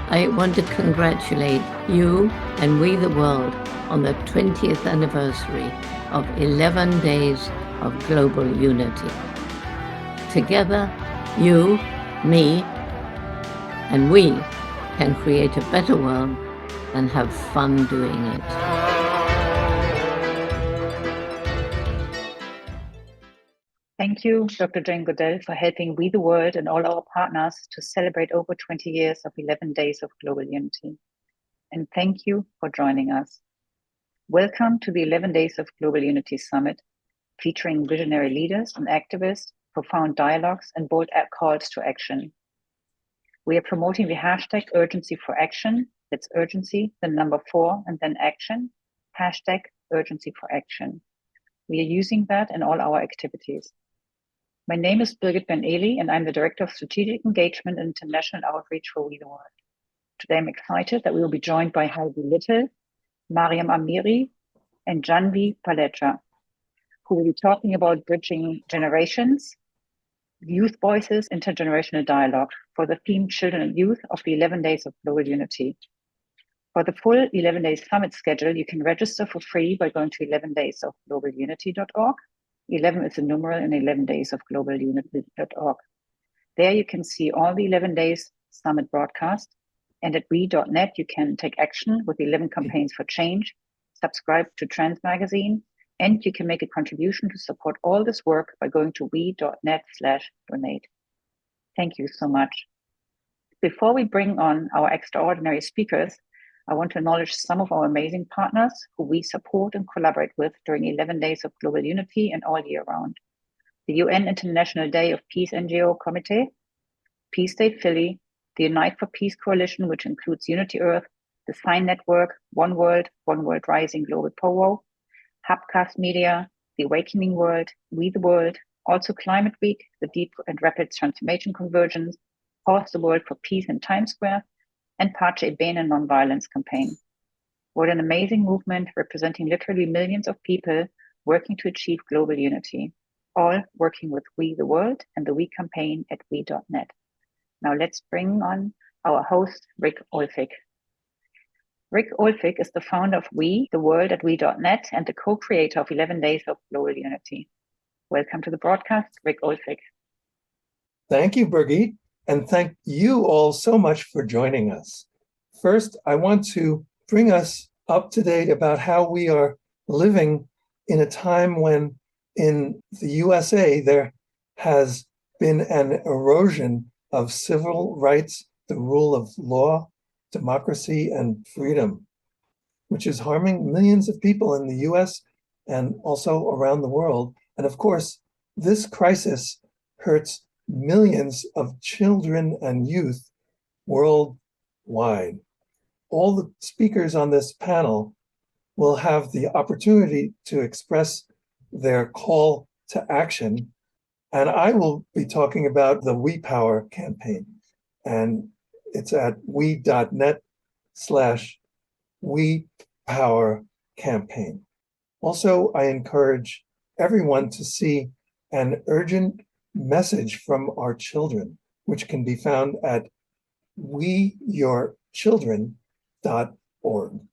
I want to congratulate you and We the World on the 20th anniversary of 11 days of global unity. Together, you, me, and we can create a better world and have fun doing it. Thank you, Dr. Jane Goodell, for helping We the World and all our partners to celebrate over 20 years of 11 days of global unity. And thank you for joining us. Welcome to the 11 Days of Global Unity Summit, featuring visionary leaders and activists, profound dialogues, and bold calls to action. We are promoting the hashtag urgency for action. That's urgency, then number 4, and then action. Hashtag urgency for action. We are using that in all our activities. My name is Birgit Ben-Eli, and I'm the Director of Strategic Engagement and International Outreach for We the World. Today, I'm excited that we will be joined by Heidi Little, Mariam Amiri, and Janvi Palecha, who will be talking about bridging generations, youth voices, intergenerational dialogue for the theme Children and Youth of the 11 Days of Global Unity. For the full 11 Days Summit schedule, you can register for free by going to 11daysofglobalunity.org. 11 is the numeral in 11 days of globalunity.org. There you can see all the 11 Days Summit broadcast. And at we.net, you can take action with 11 campaigns for change, subscribe to Trends Magazine, and you can make a contribution to support all this work by going to we.net/donate. Thank you so much. Before we bring on our extraordinary speakers, I want to acknowledge some of our amazing partners who we support and collaborate with during 11 Days of Global Unity and all year round. The UN International Day of Peace NGO Committee, Peace State Philly, the Unite for Peace Coalition, which includes Unity Earth, the Sign Network, One World Rising Global Powo, Hubcast Media, The Awakening World, We the World, also Climate Week, the Deep and Rapid Transformation Convergence, Pause the World for Peace in Times Square, and Pace e Bene Nonviolence Campaign. What an amazing movement representing literally millions of people working to achieve global unity, all working with We the World and the We campaign at we.net. Now let's bring on our host, Rick Ulfik. Rick Ulfik is the founder of We the World at we.net and the co-creator of 11 Days of Global Unity. Welcome to the broadcast, Rick Ulfik. Thank you, Birgit. And thank you all so much for joining us. First, I want to bring us up to date about how we are living in a time when in the USA there has been an erosion of civil rights, the rule of law, democracy, and freedom, which is harming millions of people in the US and also around the world. And of course, this crisis hurts millions of children and youth worldwide. All the speakers on this panel will have the opportunity to express their call to action. And I will be talking about the We Power campaign. And it's at we.net/We Power campaign. Also, I encourage everyone to see an urgent message from our children, which can be found at weyourchildren.org. Of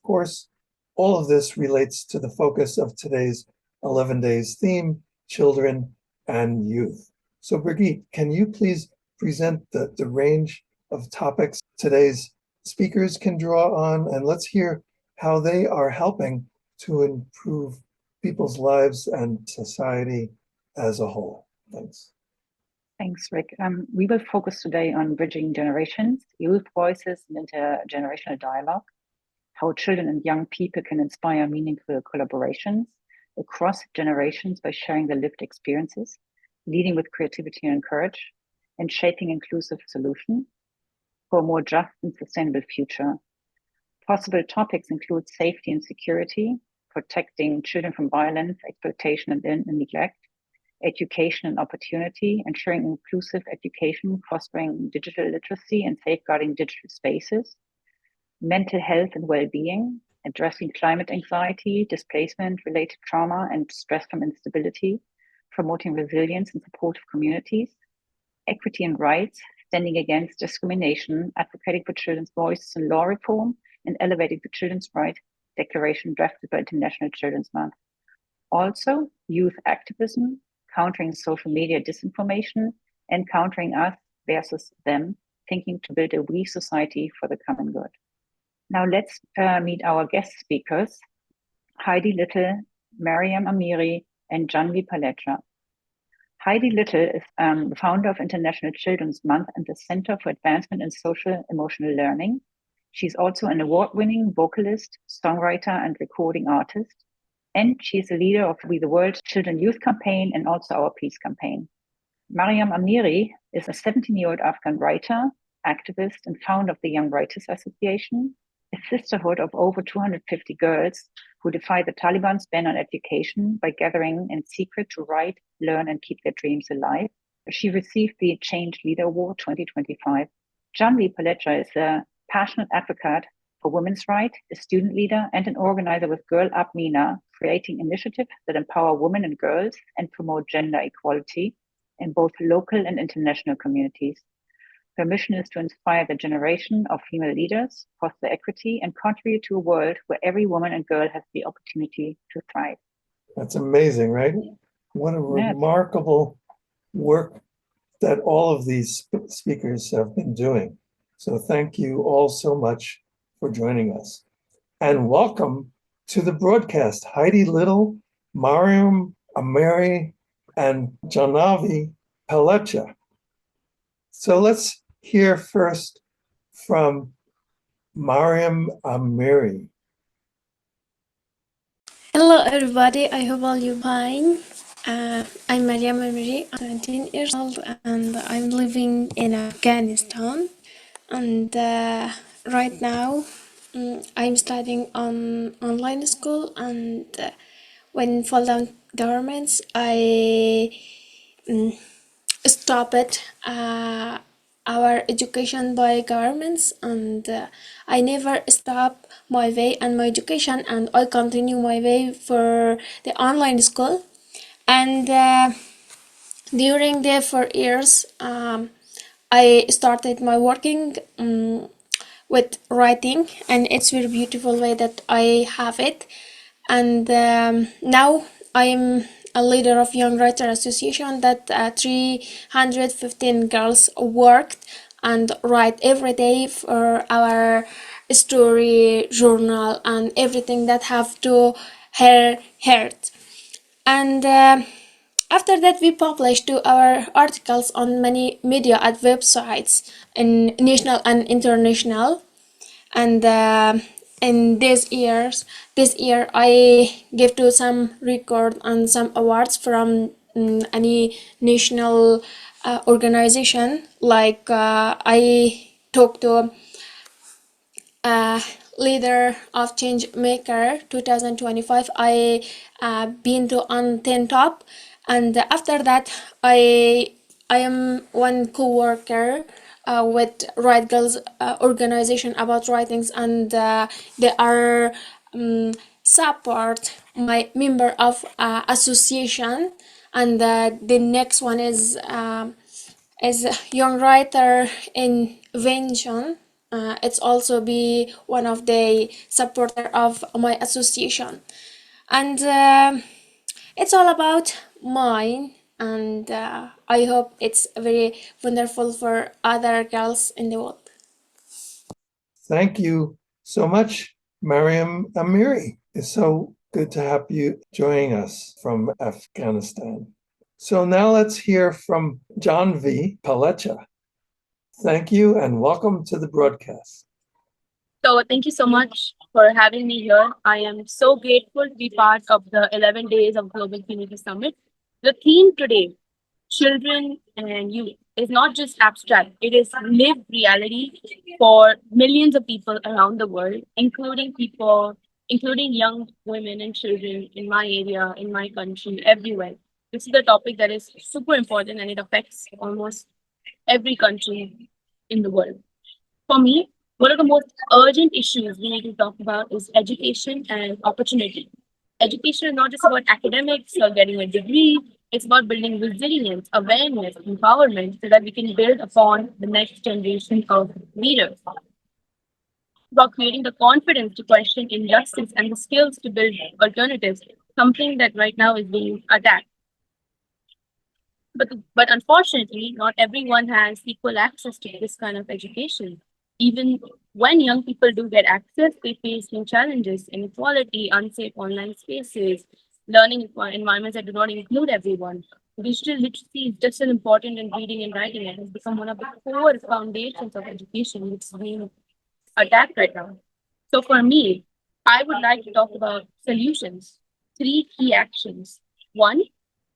course, all of this relates to the focus of today's 11 Days theme, children and youth. So Birgit, can you please present the range of topics today's speakers can draw on, and let's hear how they are helping to improve people's lives and society as a whole. Thanks. Thanks, Rick. We will focus today on bridging generations, youth voices, and intergenerational dialogue, how children and young people can inspire meaningful collaborations across generations by sharing their lived experiences, leading with creativity and courage, and shaping inclusive solutions for a more just and sustainable future. Possible topics include safety and security, protecting children from violence, exploitation, and neglect, education and opportunity, ensuring inclusive education, fostering digital literacy and safeguarding digital spaces, mental health and well-being, addressing climate anxiety, displacement-related trauma and stress from instability, promoting resilience and support of communities, equity and rights, standing against discrimination, advocating for children's voices in law reform, and elevating the Children's Rights Declaration drafted by International Children's Month. Also, youth activism, countering social media disinformation, and countering us versus them, thinking to build a we society for the common good. Now let's meet our guest speakers, Heidi Little, Mariam Amiri, and Janvi Palecha. Heidi Little is the founder of International Children's Month and the Center for Advancement in Social Emotional Learning. She's also an award-winning vocalist, songwriter, and recording artist. And she's a leader of We the World Children Youth Campaign and also our Peace Campaign. Mariam Amiri is a 17-year-old Afghan writer, activist, and founder of the Young Writers Association, a sisterhood of over 250 girls who defy the Taliban's ban on education by gathering in secret to write, learn, and keep their dreams alive. She received the Change Leader Award 2025. Janvi Palecha is a passionate advocate for women's rights, a student leader, and an organizer with Girl Up Mina, creating initiatives that empower women and girls and promote gender equality in both local and international communities. Her mission is to inspire the generation of female leaders, foster equity, and contribute to a world where every woman and girl has the opportunity to thrive. That's amazing, right? What a remarkable work that all of these speakers have been doing. So thank you all so much for joining us. And welcome to the broadcast, Heidi Little, Mariam Amiri, and Janvi Palecha. So let's hear first from Mariam Amiri. Hello everybody, I hope all you fine. I'm Mariam Amiri, I'm 17 years old and I'm living in Afghanistan. And right now I'm studying on online school, and when fall down governments I stopped our education by governments, and I never stop my way and my education, and I continue my way for the online school. And during the 4 years I started my working with writing, and it's very beautiful way that I have it. And now I'm a leader of Young Writer Association that 315 girls worked and write every day for our story journal and everything that have to heard. And after that we published our articles on many media at websites in national and international. And in this year I gave to some record and some awards from any national organization. Like I talked to leader of change maker 2025. I been to on 10 top, and after that I am one co-worker with Right Girls organization about writings, and they are support my member of association. And the next one is Young Writer Invention. It's also be one of the supporter of my association. And it's all about mine, and I hope it's very wonderful for other girls in the world. Thank you so much, Mariam Amiri. It's so good to have you joining us from Afghanistan. So now let's hear from Janvi Palecha. Thank you and welcome to the broadcast. So thank you so much for having me here. I am so grateful to be part of the 11 days of Global Community Summit. The theme today, children and youth, is not just abstract. It is lived reality for millions of people around the world, including young women and children in my area, in my country, everywhere. This is a topic that is super important, and it affects almost every country in the world. For me, one of the most urgent issues we need to talk about is education and opportunity. Education is not just about academics or getting a degree. It's about building resilience, awareness, empowerment so that we can build upon the next generation of leaders. About creating the confidence to question injustice and the skills to build alternatives, something that right now is being attacked. But unfortunately, not everyone has equal access to this kind of education. Even when young people do get access, they face new challenges, inequality, unsafe online spaces, learning environments that do not include everyone. Digital literacy is just as important in reading and writing. It has become one of the core foundations of education, which is being attacked right now. So for me, I would like to talk about solutions. Three key actions. One,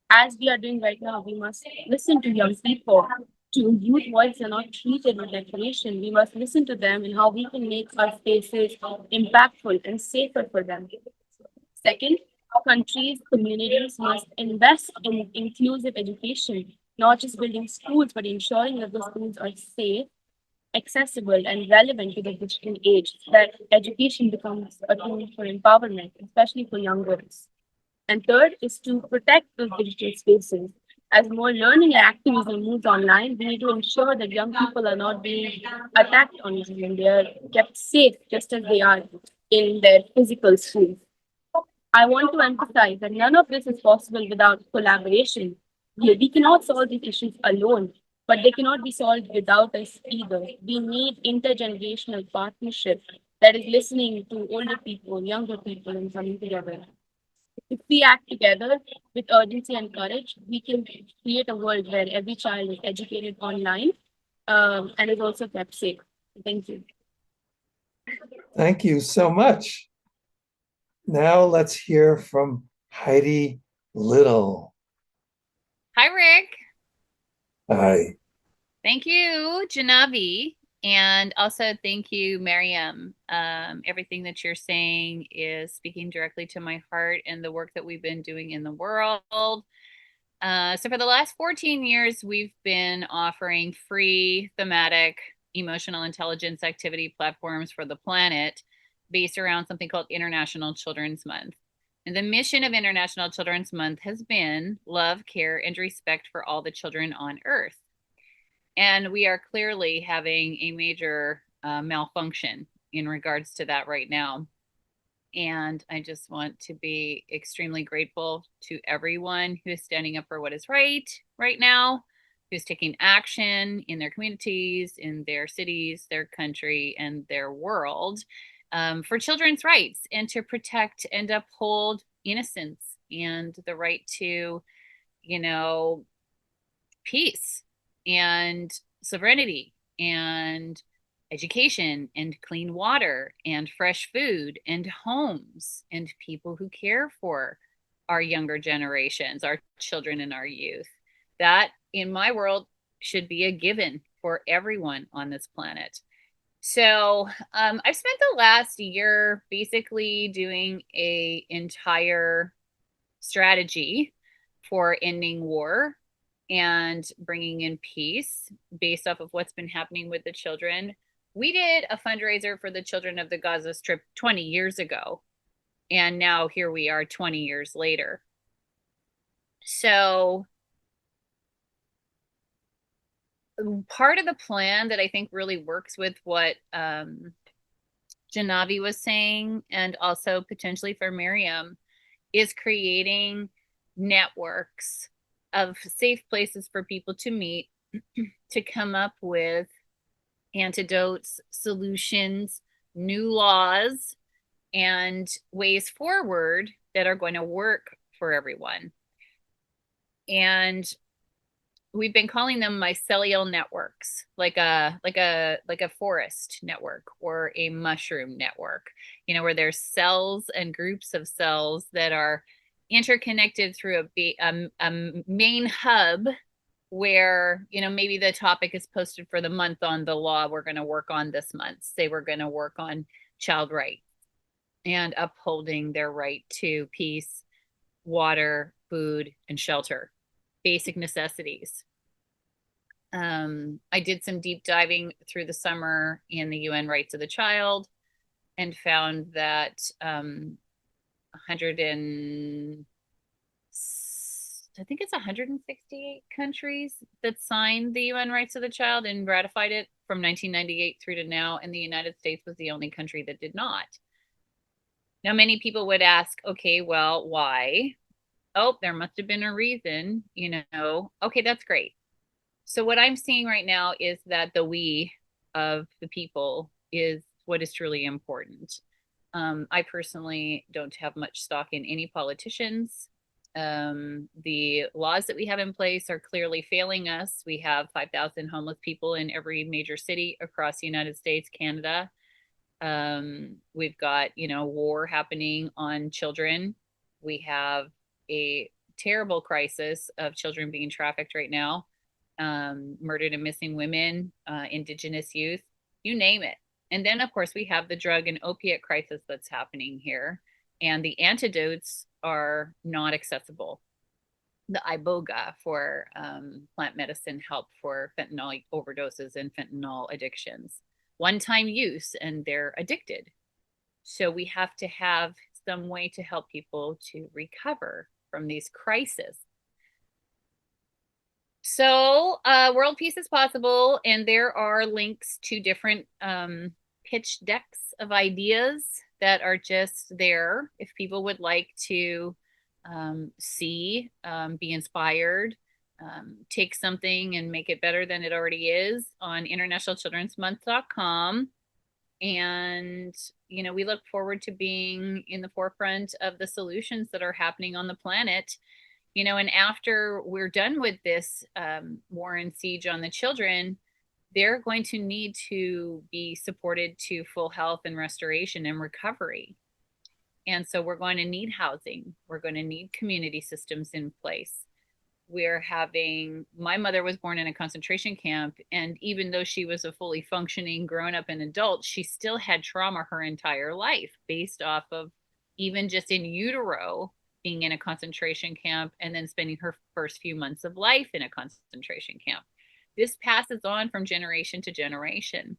as we are doing right now, we must listen to young people. To youth voices are not treated with recognition. We must listen to them and how we can make our spaces impactful and safer for them. Second, countries, communities must invest in inclusive education, not just building schools, but ensuring that the schools are safe, accessible, and relevant to the digital age, so that education becomes a tool for empowerment, especially for young girls. And third is to protect those digital spaces. As more learning and activism moves online, we need to ensure that young people are not being attacked online and they are kept safe just as they are in their physical schools. I want to emphasize that none of this is possible without collaboration. We cannot solve these issues alone, but they cannot be solved without us either. We need intergenerational partnership that is listening to older people, younger people, and coming together. If we act together with urgency and courage, we can create a world where every child is educated online and is also kept safe. Thank you. Thank you so much. Now let's hear from Heidi Little. Hi, Rick. Hi. Thank you, Janavi. And also thank you, Mariam. Everything that you're saying is speaking directly to my heart and the work that we've been doing in the world. So for the last 14 years, we've been offering free thematic emotional intelligence activity platforms for the planet based around something called International Children's Month. And the mission of International Children's Month has been love, care, and respect for all the children on Earth. And we are clearly having a major malfunction in regards to that right now. And I just want to be extremely grateful to everyone who is standing up for what is right now, who's taking action in their communities, in their cities, their country, and their world for children's rights and to protect and uphold innocence and the right to, peace and sovereignty and education and clean water and fresh food and homes and people who care for our younger generations, our children and our youth. That, in my world, should be a given for everyone on this planet. So I've spent the last year basically doing an entire strategy for ending war and bringing in peace based off of what's been happening with the children. We did a fundraiser for the children of the Gaza Strip 20 years ago, and now here we are 20 years later. So part of the plan that I think really works with what Janavi was saying, and also potentially for Mariam, is creating networks of safe places for people to meet, to come up with antidotes, solutions, new laws, and ways forward that are going to work for everyone. And we've been calling them mycelial networks, like a forest network or a mushroom network, where there's cells and groups of cells that are interconnected through a main hub where, maybe the topic is posted for the month on the law we're going to work on this month. Say we're going to work on child rights and upholding their right to peace, water, food, and shelter, basic necessities. I did some deep diving through the summer in the UN Rights of the Child and found that I think it's 168 countries that signed the UN Rights of the Child and ratified it from 1998 through to now, and the United States was the only country that did not. Now, many people would ask, okay, well, why? Oh, there must have been a reason, Okay, that's great. So what I'm seeing right now is that the we of the people is what is truly important. I personally don't have much stock in any politicians. The laws that we have in place are clearly failing us. We have 5,000 homeless people in every major city across the United States, Canada. We've got, war happening on children. We have a terrible crisis of children being trafficked right now, murdered and missing women, Indigenous youth, you name it. And then, of course, we have the drug and opiate crisis that's happening here. And the antidotes are not accessible. The iboga for plant medicine help for fentanyl overdoses and fentanyl addictions. One-time use, and they're addicted. So we have to have some way to help people to recover from these crises. So world peace is possible, and there are links to different pitch decks of ideas that are just there if people would like to see, be inspired, take something and make it better than it already is on internationalchildrensmonth.com. And, we look forward to being in the forefront of the solutions that are happening on the planet. And after we're done with this war and siege on the children, they're going to need to be supported to full health and restoration and recovery. And so we're going to need housing. We're going to need community systems in place. My mother was born in a concentration camp, and even though she was a fully functioning grown-up and adult, she still had trauma her entire life based off of even just in utero being in a concentration camp and then spending her first few months of life in a concentration camp. This passes on from generation to generation.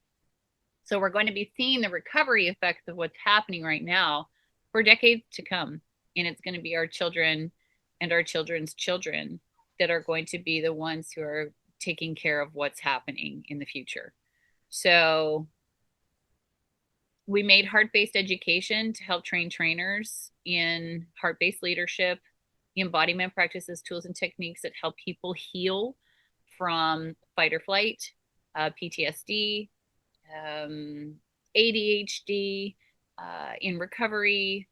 So we're going to be seeing the recovery effects of what's happening right now for decades to come. And it's going to be our children and our children's children that are going to be the ones who are taking care of what's happening in the future. So we made heart-based education to help train trainers in heart-based leadership, embodiment practices, tools, and techniques that help people heal from fight or flight, PTSD, ADHD, in recovery,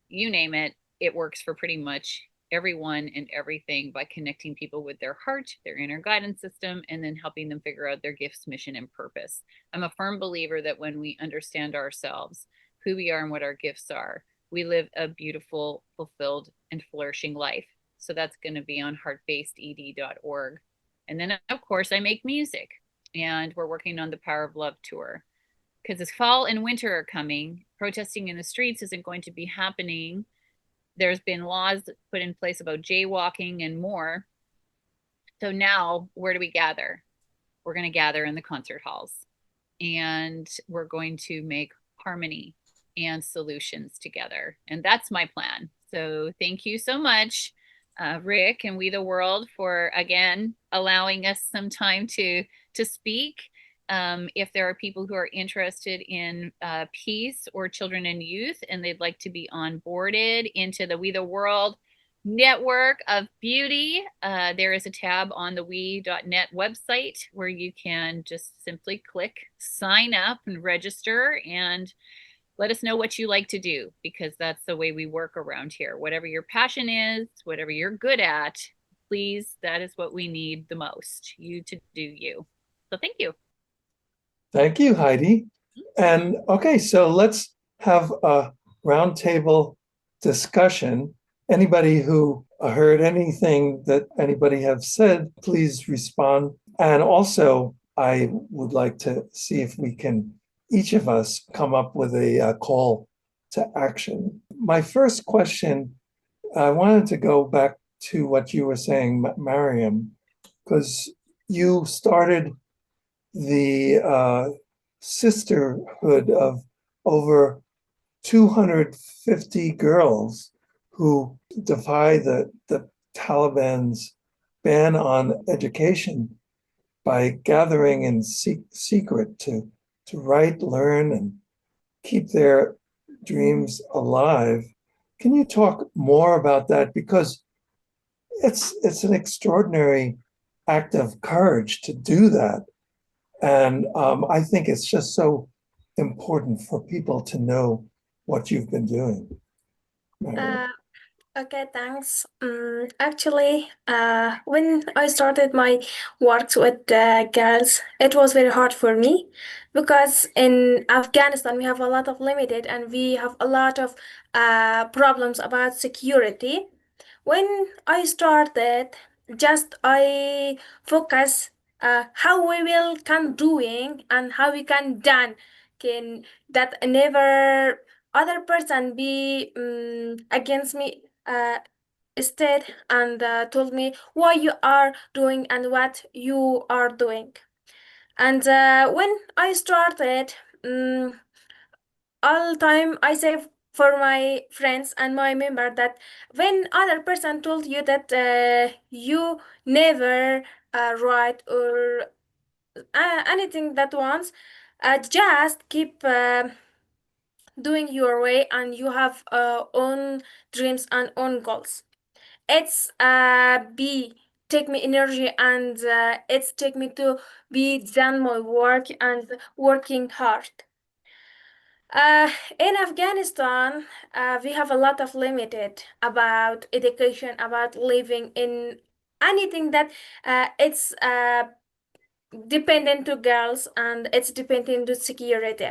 you name it. It works for pretty much everyone and everything by connecting people with their heart, their inner guidance system, and then helping them figure out their gifts, mission, and purpose. I'm a firm believer that when we understand ourselves, who we are and what our gifts are, we live a beautiful, fulfilled, and flourishing life. So that's going to be on heartbaseded.org. And then, of course, I make music, and we're working on the Power of Love tour. Because as fall and winter are coming, protesting in the streets isn't going to be happening. There's been laws put in place about jaywalking and more. So now, where do we gather? We're going to gather in the concert halls, and we're going to make harmony and solutions together. And that's my plan. So thank you so much, Rick and We the World, for, again, allowing us some time to speak. If there are people who are interested in peace or children and youth, and they'd like to be onboarded into the We the World network of beauty, there is a tab on the we.net website where you can just simply click sign up and register, and let us know what you like to do, because that's the way we work around here. Whatever your passion is, whatever you're good at, please, that is what we need the most, you to do you. So thank you. Thank you, Heidi. And okay, so let's have a roundtable discussion. Anybody who heard anything that anybody have said, please respond. And also, I would like to see if we can, each of us, come up with a call to action. My first question, I wanted to go back to what you were saying, Mariam, because you started the sisterhood of over 250 girls who defy the Taliban's ban on education by gathering in secret to write, learn, and keep their dreams alive. Can you talk more about that? Because it's an extraordinary act of courage to do that. And I think it's just so important for people to know what you've been doing. Okay, thanks. Actually, when I started my work with girls, it was very hard for me because in Afghanistan we have a lot of limited and we have a lot of problems about security. When I started, just I focus how we will can doing and how we can done can that never other person be against me stayed and told me why you are doing and what you are doing. And when I started, all time I say for my friends and my member that when other person told you that you never write or anything that once, just keep doing your way and you have own dreams and own goals. It's be take me energy and it's take me to be done my work and working hard. In Afghanistan, we have a lot of limited about education, about living in anything that it's dependent to girls and it's dependent to security.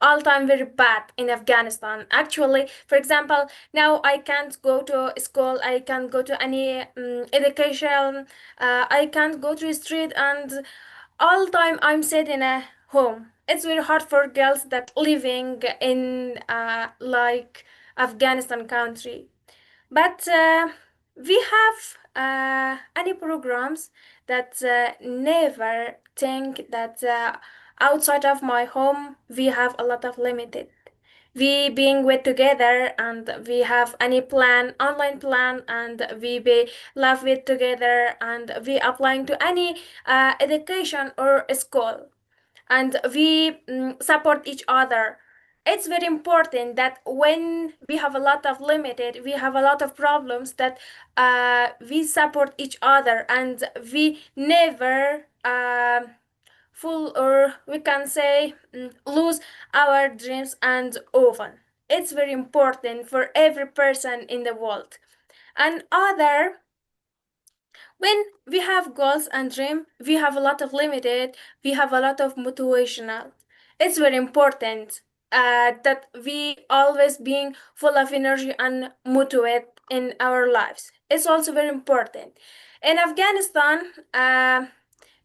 All time very bad in Afghanistan. Actually, for example, now I can't go to school, I can't go to any education, I can't go to the street and all time I'm sitting at home. It's very hard for girls that living in like Afghanistan country. But we have any programs that never think that outside of my home we have a lot of limited. We being with together and we have any plan, online plan, and we be live with together and we applying to any education or school and we support each other. It's very important that when we have a lot of limited, we have a lot of problems that we support each other and we never full or we can say lose our dreams and often. It's very important for every person in the world. And other when we have goals and dream, we have a lot of limited, we have a lot of motivational. It's very important that we always being full of energy and motivate in our lives. It's also very important. In Afghanistan,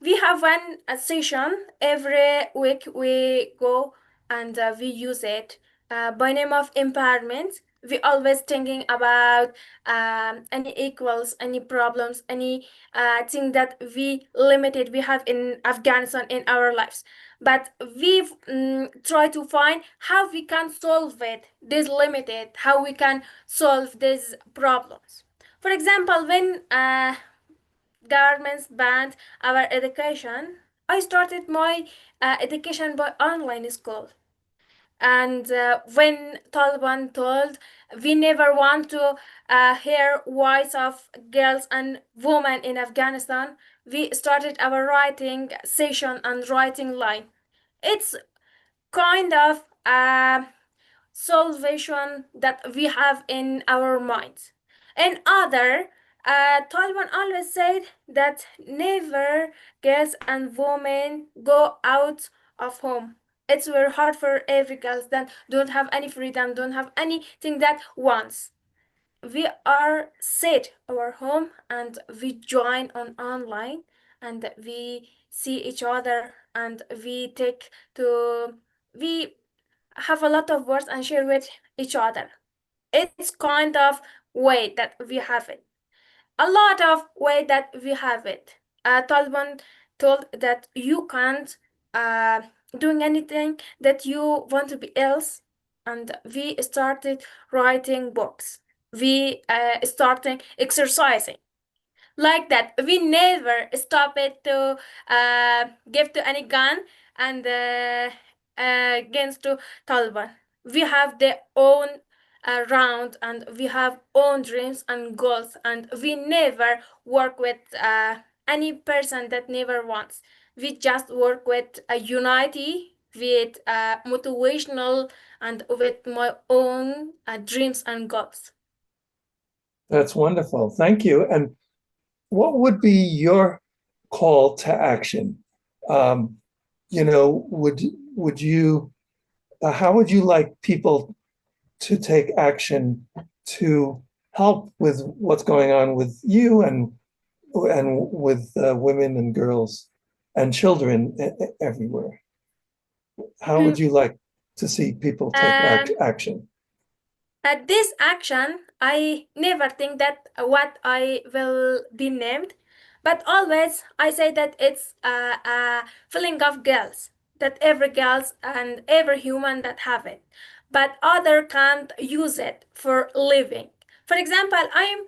we have one session every week. We go and we use it by name of empowerment. We always thinking about any equals, any problems, any thing that we limited we have in Afghanistan in our lives. But we've try to find how we can solve it, this limited, how we can solve these problems. For example, when governments banned our education, I started my education by online school. And when Taliban told we never want to hear voice of girls and women in Afghanistan, we started our writing session and writing line. It's kind of salvation that we have in our minds. And other, Taliban always said that never girls and women go out of home. It's very hard for every girl that don't have any freedom, don't have anything that wants. We are set our home and we join on online and we see each other and we take to we have a lot of words and share with each other. It's kind of way that we have it. A lot of way that we have it. Taliban told that you can't doing anything that you want to be else, and we started writing books. We started exercising. like that. We never stop it to give to any gun and against to Taliban. We have their own round and we have own dreams and goals, and we never work with any person that never wants. We just work with a unity, with motivational, and with my own dreams and goals. That's wonderful. Thank you. And what would be your call to action? Would you, how would you like people to take action to help with what's going on with you and with women and girls and children everywhere? How would you like to see people take action? At this action, I never think that what I will be named, but always I say that it's a feeling of girls, that every girls and every human that have it, but other can't use it for living. For example, I'm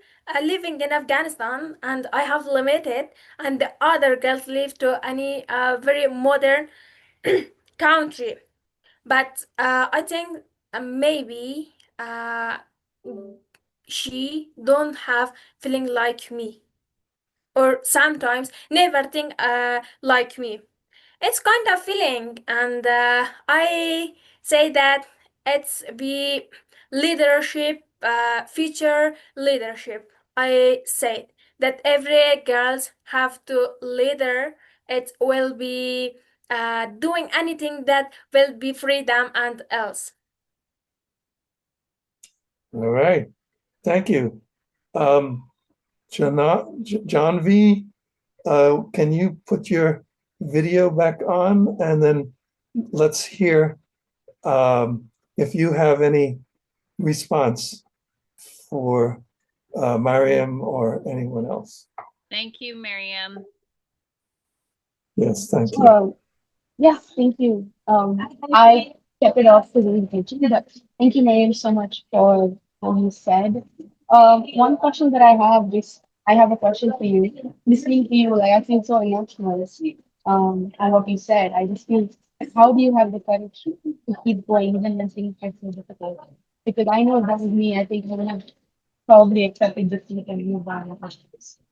living in Afghanistan and I have limited, and the other girls live to any very modern country. But I think maybe she don't have feeling like me, or sometimes never think like me. It's kind of feeling, and I say that it's be leadership, future leadership. I said that every girls have to leader. It will be doing anything that will be freedom and else. All right. Thank you. John V, can you put your video back on, and then let's hear if you have any response for Mariam or anyone else. Thank you, Mariam. Yes, thank you. Yeah, thank you. I kept it off for the intention, but thank you, Mariam, so much for what you said. One question that I have is, I have a question for you. Listening to you, like I feel so emotional. And what you said, I just feel, how do you have the courage to keep going even when things are so difficult? Because I know that was me. I think I would have probably accepted defeat and move on.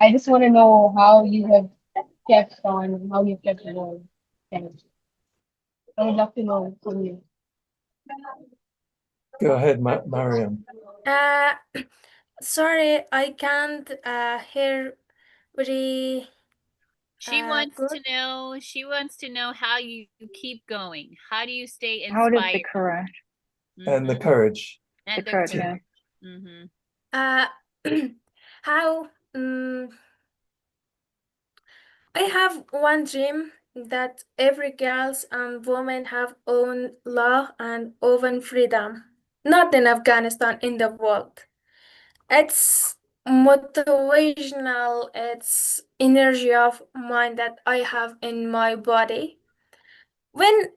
I just want to know how you have kept on, how you've kept going. Thank you. I would love to know from you. Go ahead, Mariam. Uh, sorry, I can't hear very She wants good. to know. She wants to know how you keep going. How do you stay How did the inspired? courage? And the courage. And The courage, yeah. Mm-hmm. Uh, how? mm I have one dream that every girls and women have own law and own freedom. Not in Afghanistan, in the world. It's motivational, it's energy of mind that I have in my body. When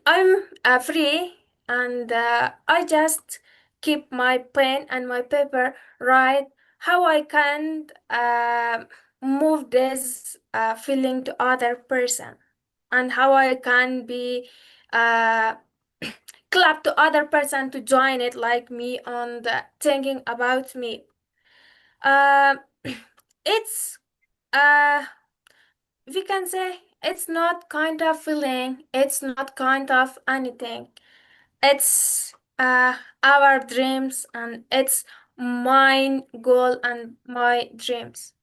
I'm free and I just keep my pen and my paper, write how I can move this feeling to other person, and how I can be uh, clap to other person to join it like me on the thinking about me. uh, it's uh, we can say it's not kind of feeling, it's not kind of anything. It's our dreams, and it's my goal and my dreams.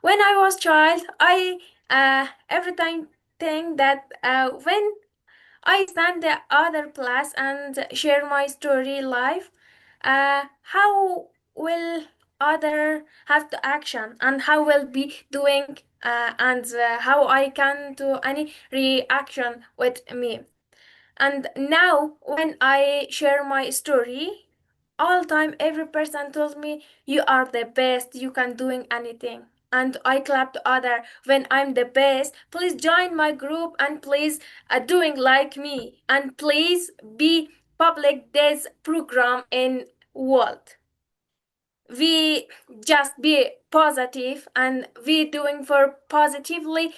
When I was child, I every time think that when I stand the other class and share my story live, how will other have to action, and how will be doing, and how I can do any reaction with me. And now when I share my story, all time every person tells me you are the best, you can doing anything. And I clap to other when I'm the best. Please join my group and please doing like me, and please be public this program in world. we just be positive and we doing for positively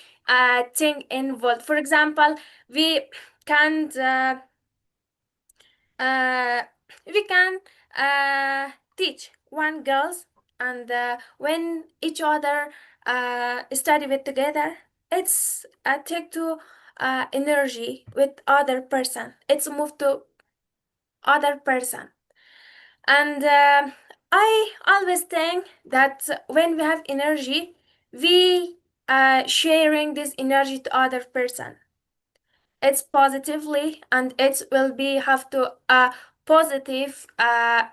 thing involved. For example, we can uh, we can teach one girls, and when each other study with together, it's take to energy with other person, it's move to other person. And I always think that when we have energy, we sharing this energy to other person, it's positively, and it will be have to a positive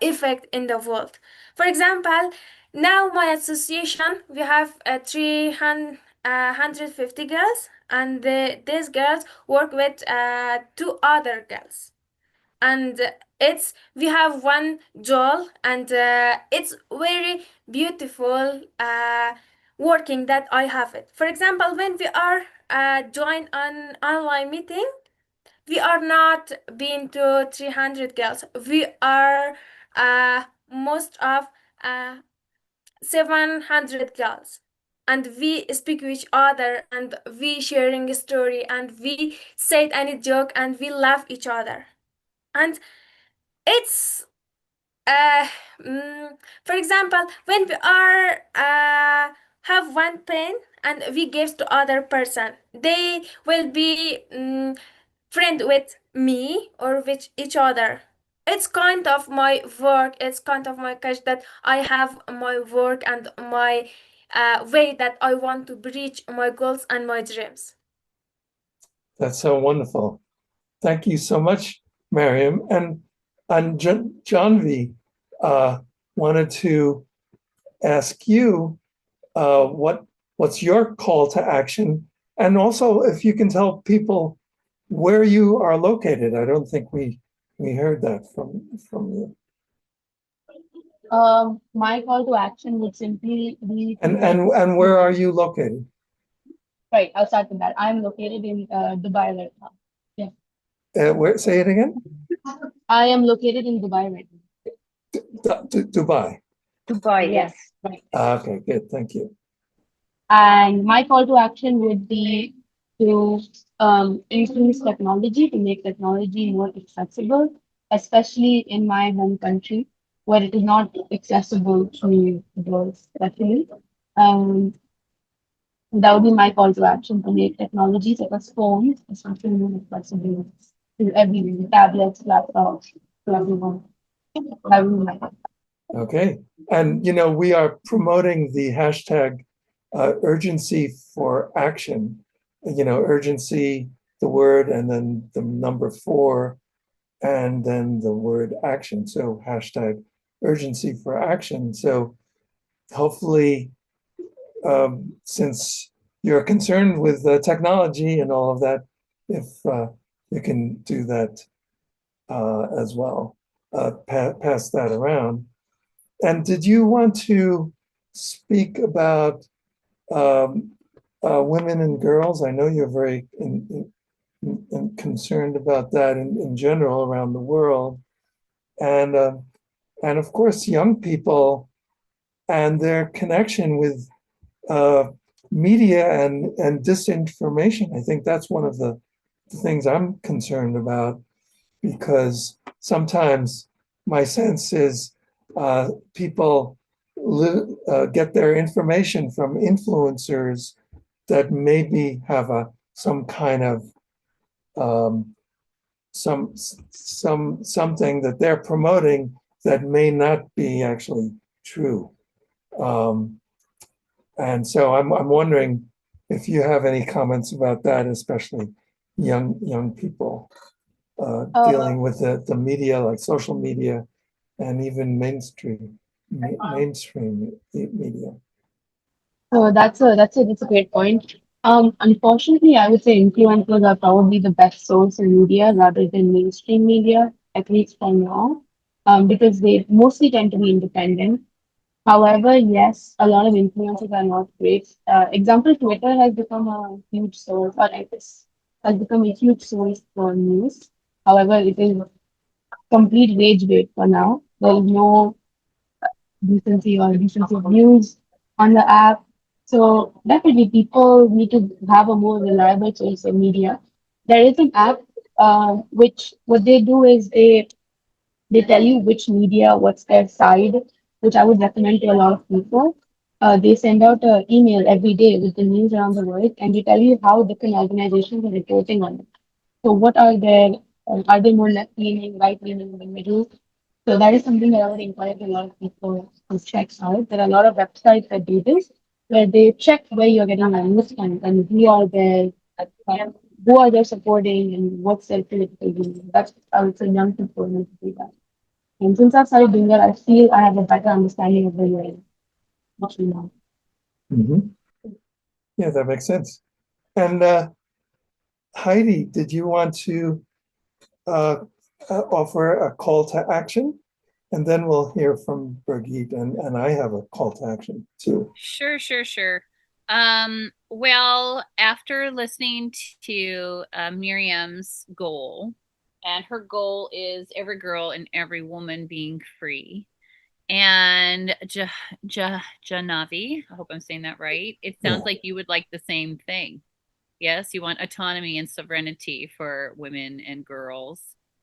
effect in the world. For example, now my association, we have 350 girls, and these girls work with two other girls, and it's we have one doll, and it's very beautiful working that I have it. For example, when we are join an online meeting, we are not being to 300 girls, we are most of uh, 700 girls, and we speak with each other, and we sharing a story, and we say any joke, and we laugh each other. And it's uh, mm, for example, when we are have one pen and we give to other person, they will be friend with me or with each other. It's kind of my work, it's kind of my cash that I have my work and my way that I want to reach my goals and my dreams. That's so wonderful. Thank you so much, Mariam. And Janvi wanted to ask you what's your call to action, and also if you can tell people where you are located. I don't think we heard that from you. My call to action would simply be to, And where are you located? right, I'll start with that. I'm located in Dubai right now. Where? Say it again. I am located in Dubai right now. Dubai. Dubai, yes. Right. Okay, good. Thank you. And my call to action would be to increase technology, to make technology more accessible, especially in my home country, where it is not accessible to girls, especially. Um, that would be my call to action, to make technology such as phones, especially more accessible to everyone, tablets, laptops, to everyone. That would be my call. Okay. And, we are promoting the hashtag urgency for action, urgency, the word, and then the number 4, and then the word action. So hashtag urgency for action. So hopefully, since you're concerned with technology and all of that, if you can do that as well, pass that around. And did you want to speak about women and girls? I know you're very concerned about that in general around the world, and of course young people and their connection with media and disinformation. I think that's one of the things I'm concerned about, because sometimes my sense is people get their information from influencers that maybe have some kind of something that they're promoting that may not be actually true. And so I'm wondering if you have any comments about that, especially young people dealing with the media, like social media, and even mainstream media. Oh, that's a great point. Unfortunately, I would say influencers are probably the best source of media rather than mainstream media, at least for now, because they mostly tend to be independent. However, yes, a lot of influencers are not great. Example, Twitter has become a huge source, or X has become a huge source for news. However, it is complete rage bait for now. There is no decency or decency of news on the app. So definitely people need to have a more reliable source of media. There is an app which what they do is they tell you which media, what's their side, which I would recommend to a lot of people. They send out an email every day with the news around the world, and they tell you how different organizations are reporting on it. So, what are they more left leaning, right leaning, in the middle? So, that is something that I would encourage a lot of people to check out. There are a lot of websites that do this, where they check where you're getting your news from and who are they supporting and what's their political view. That's, I would say, young people need to do that. And since I've started doing that, I feel I have a better understanding of the world, much now. Mhm. Yeah, that makes sense. And Heidi, did you want to uh, offer a call to action? And then we'll hear from Birgit, and I have a call to action too. Sure, sure, sure. Well, after listening to Miriam's goal, and her goal is every girl and every woman being free. And Janavi, I hope I'm saying that right. It sounds like you would like the same thing. Yes, you want autonomy and sovereignty for women and girls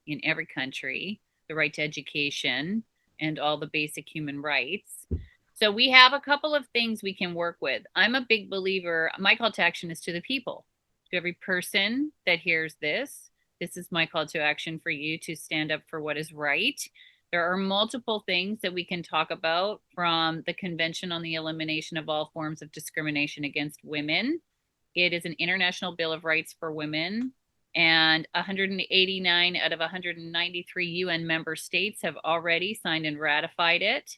in every country, the right to education, and all the basic human rights. So we have a couple of things we can work with. I'm a big believer, my call to action is to the people, to every person that hears this. This is my call to action for you to stand up for what is right. There are multiple things that we can talk about, from the Convention on the Elimination of All Forms of Discrimination Against Women. It is an international bill of rights for women, and 189 out of 193 UN member states have already signed and ratified it.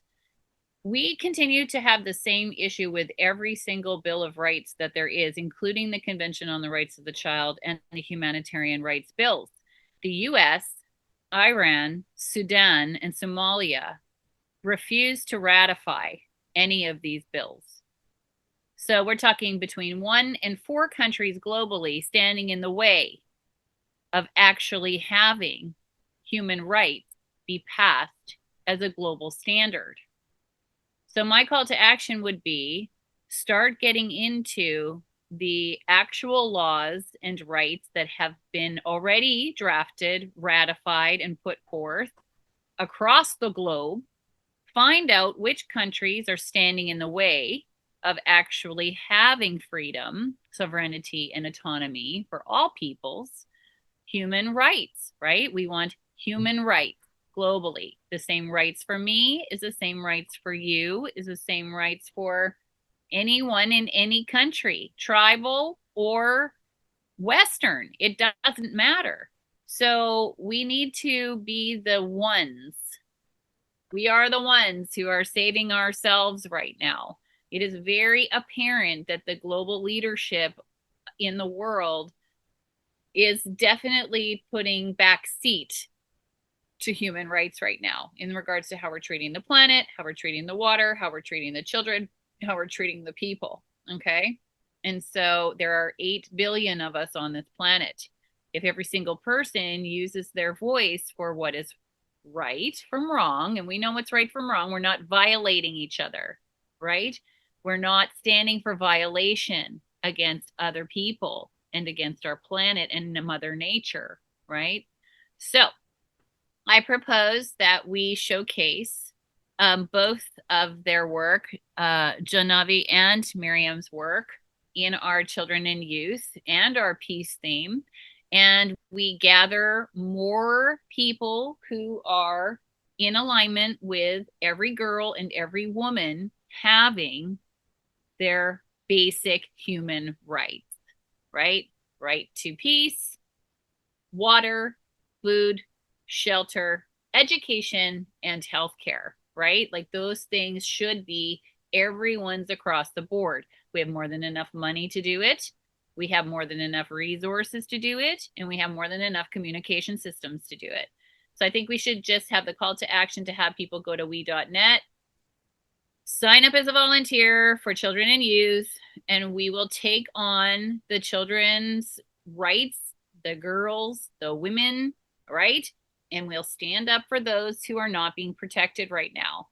We continue to have the same issue with every single bill of rights that there is, including the Convention on the Rights of the Child and the humanitarian rights bills. The US, Iran, Sudan, and Somalia refuse to ratify any of these bills. So we're talking between 1 and 4 countries globally standing in the way of actually having human rights be passed as a global standard. So my call to action would be start getting into the actual laws and rights that have been already drafted, ratified, and put forth across the globe. Find out which countries are standing in the way of actually having freedom, sovereignty, and autonomy for all peoples. Human rights, right? We want human rights globally. The same rights for me is the same rights for you, is the same rights for anyone in any country, tribal or Western. It doesn't matter. So we need to be the ones. We are the ones who are saving ourselves right now. It is very apparent that the global leadership in the world is definitely putting back seat to human rights right now in regards to how we're treating the planet, how we're treating the water, how we're treating the children, how we're treating the people. Okay. And so there are 8 billion of us on this planet. If every single person uses their voice for what is right from wrong, and we know what's right from wrong, we're not violating each other, right? We're not standing for violation against other people and against our planet and Mother Nature, right? So I propose that we showcase both of their work, Janavi and Miriam's work, in our children and youth and our peace theme. And we gather more people who are in alignment with every girl and every woman having their basic human rights, right? Right to peace, water, food, shelter, education, and healthcare, right? Like those things should be everyone's across the board. We have more than enough money to do it. We have more than enough resources to do it. And we have more than enough communication systems to do it. So I think we should just have the call to action to have people go to we.net, sign up as a volunteer for children and youth, and we will take on the children's rights, the girls, the women, right? And we'll stand up for those who are not being protected right now.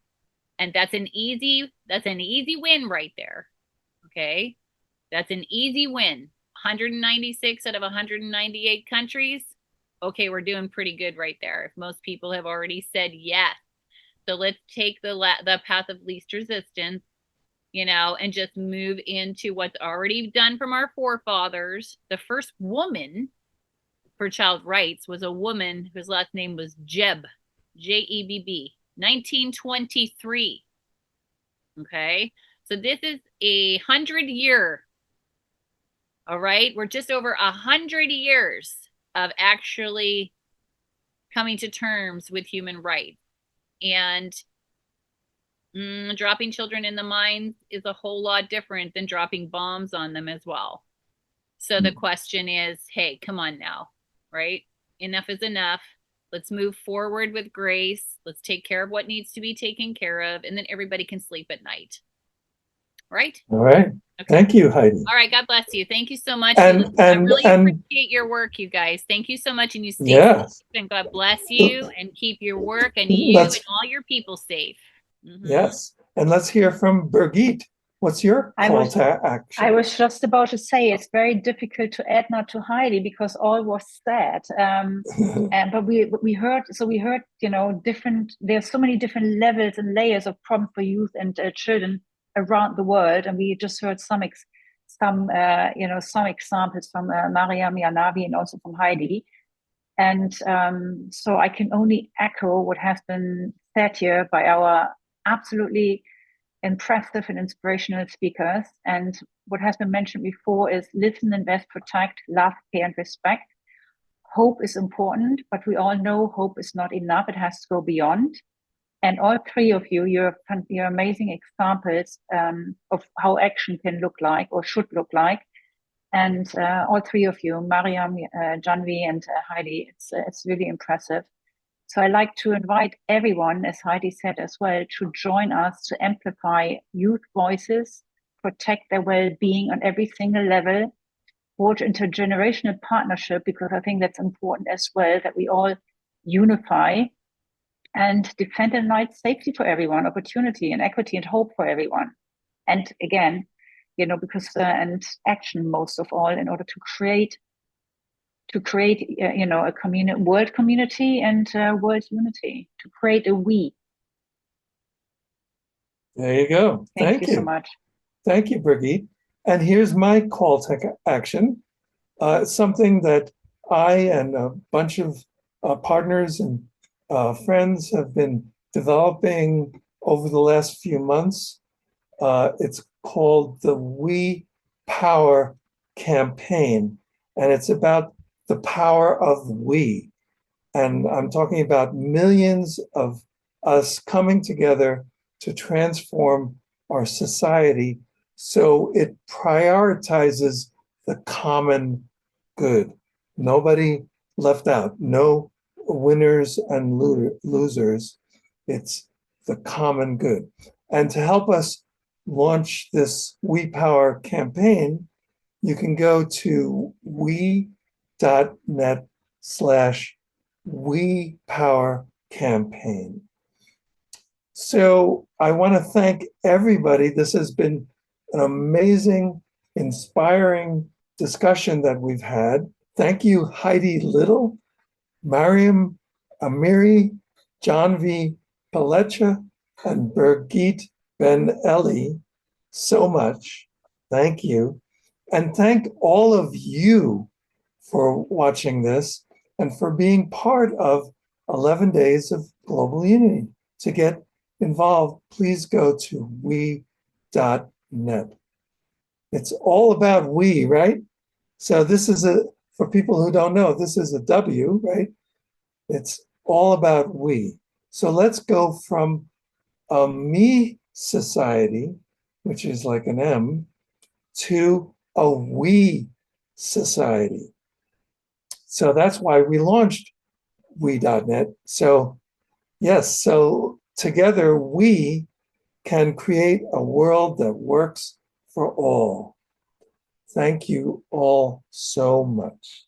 And that's an easy win right there. Okay. That's an easy win. 196 out of 198 countries. Okay, we're doing pretty good right there. If most people have already said yes. So let's take the path of least resistance, and just move into what's already done from our forefathers. The first woman for child rights was a woman whose last name was Jebb, Jebb, 1923. Okay, so this is 100-year. All right, we're just over 100 years of actually coming to terms with human rights. And dropping children in the mines is a whole lot different than dropping bombs on them as well. So the question is, hey, come on now, right? Enough is enough. Let's move forward with grace. Let's take care of what needs to be taken care of, and then everybody can sleep at night. Right? All right. Okay. Thank you, Heidi. All right. God bless you. Thank you so much. I really appreciate your work, you guys. Thank you so much. And you stay safe, and God bless you, and keep your work and you and all your people safe. Yes. And let's hear from Birgit. What's your call to action? I was just about to say it's very difficult to add now to Heidi because all was said. But we heard, different. There's so many different levels and layers of problem for youth and children around the world, and we just heard some examples from Mariam Amiri and also from Heidi. And so I can only echo what has been said here by our absolutely impressive and inspirational speakers. And what has been mentioned before is listen, invest, protect, love, care, and respect. Hope is important, but we all know hope is not enough. It has to go beyond. And all three of you, you're amazing examples of how action can look like or should look like. And all three of you, Mariam, Janvi, and Heidi, it's really impressive. So I'd like to invite everyone, as Heidi said as well, to join us to amplify youth voices, protect their well-being on every single level, forge intergenerational partnership, because I think that's important as well, that we all unify and defend and light safety for everyone, opportunity and equity and hope for everyone. And again, because and action most of all in order to create a world community and world unity, to create a we. There you go. Thank you so much. Thank you, Birgit. And here's my call to action. Something that I and a bunch of partners and friends have been developing over the last few months. It's called the We Power campaign, and it's about the power of we. And I'm talking about millions of us coming together to transform our society so it prioritizes the common good. Nobody left out, no winners and losers. It's the common good. And to help us launch this We Power campaign, you can go to we.net/We Power campaign. So I want to thank everybody. This has been an amazing, inspiring discussion that we've had. Thank you, Heidi Little, Mariam Amiri, Janvi Palecha, and Birgit Ben-Eli so much. Thank you. And thank all of you for watching this and for being part of 11 Days of Global Unity. To get involved, please go to we.net. It's all about we, right? So this is for people who don't know, this is a W, right? It's all about we. So let's go from a me society, which is like an M, to a we society. So that's why we launched we.net. So yes, so together we can create a world that works for all. Thank you all so much.